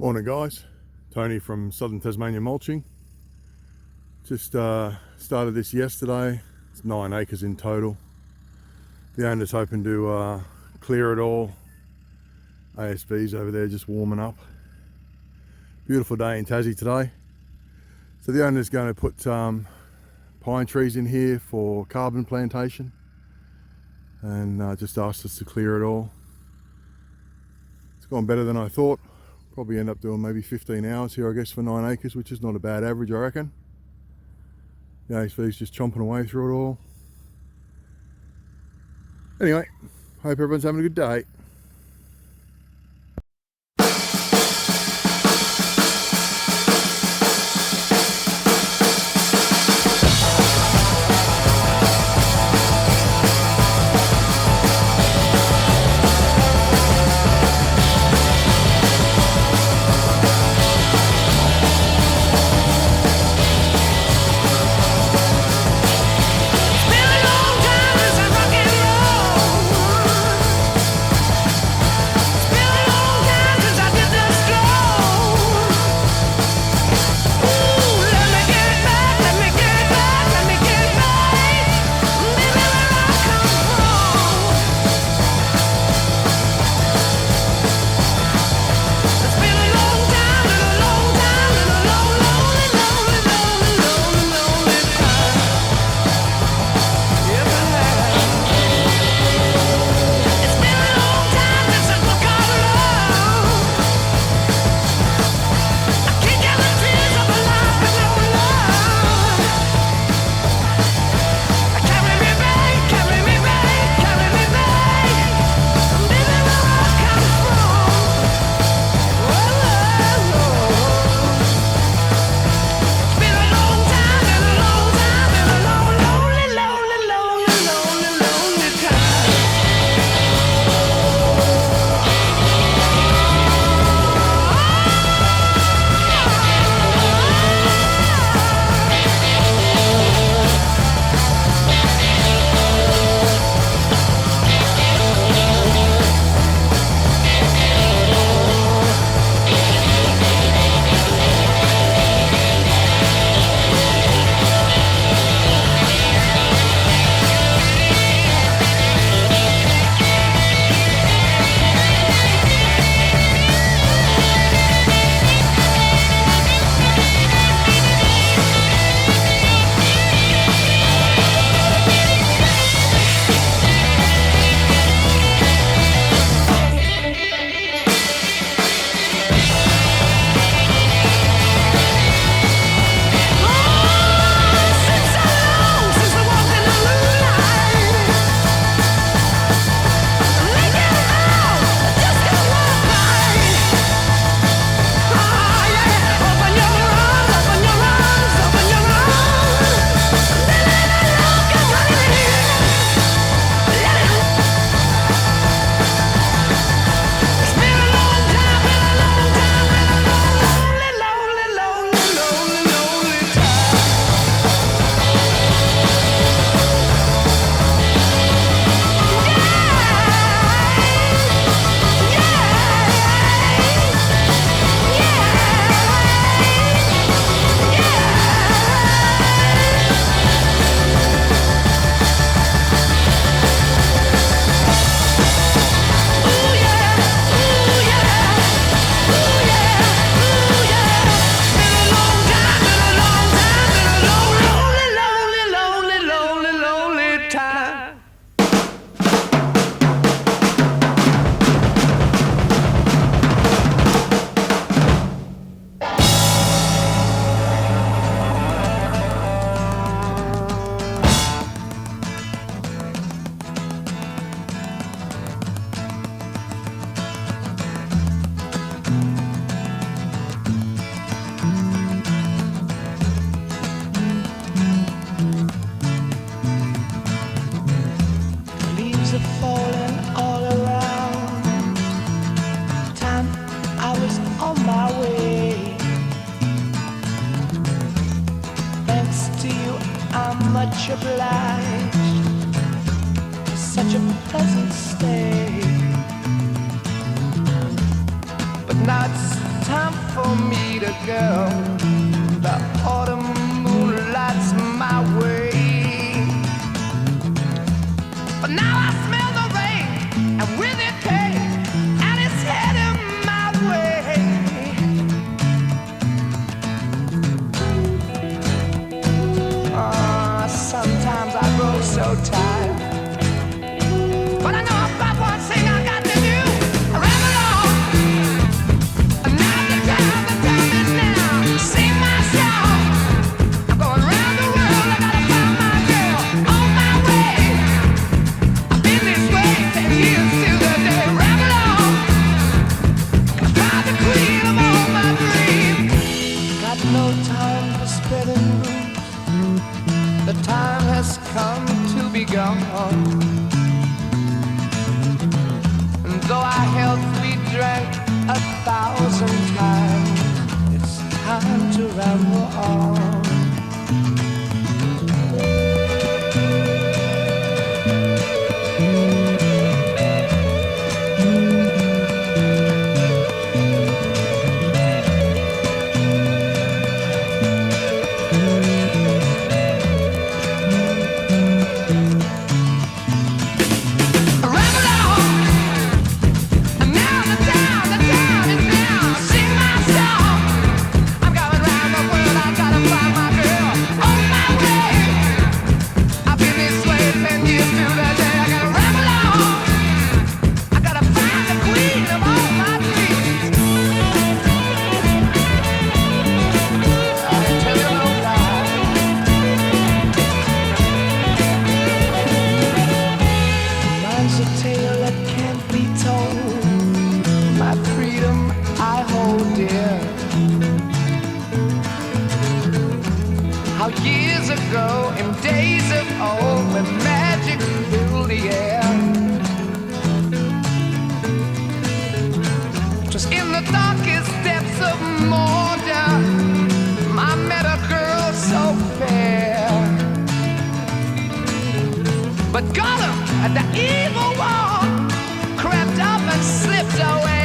Morning guys, Tony from Southern Tasmania Mulching. Just started this yesterday. It's 9 acres in total. The owner's hoping to clear it all. ASB's over there just warming up. Beautiful day in Tassie today. So the owner's going to put pine trees in here for carbon plantation, and just asked us to clear it all. It's gone better than I thought. Probably end up doing maybe 15 hours here, I guess, for 9 acres, which is not a bad average, I reckon. The ASB's just chomping away through it all. Anyway, hope everyone's having a good day. much obliged for such a pleasant stay. But now it's time for me to go. The autumn moonlights my way. But now I smell the rain, and with it came, and it's heading my way. Sometimes I grow so tired, but I know about one thing I got to do. I ramble on, and now the time is now. Sing my song. I'm going round the world. I gotta find my girl on my way. I've been this way 10 years to the day. Ramble on, find the queen of all my dreams. Got no time for spreading rumors. The time has come to be gone. And though our health we drank 1,000 times, it's time to ramble on. Mine's a tale that can't be told. My freedom I hold dear. How years ago, in days of old, when magic filled the air, 'twas in the darkest depths of Mordor I met a girl so fair. But Gollum, the evil one, crept up and slipped away.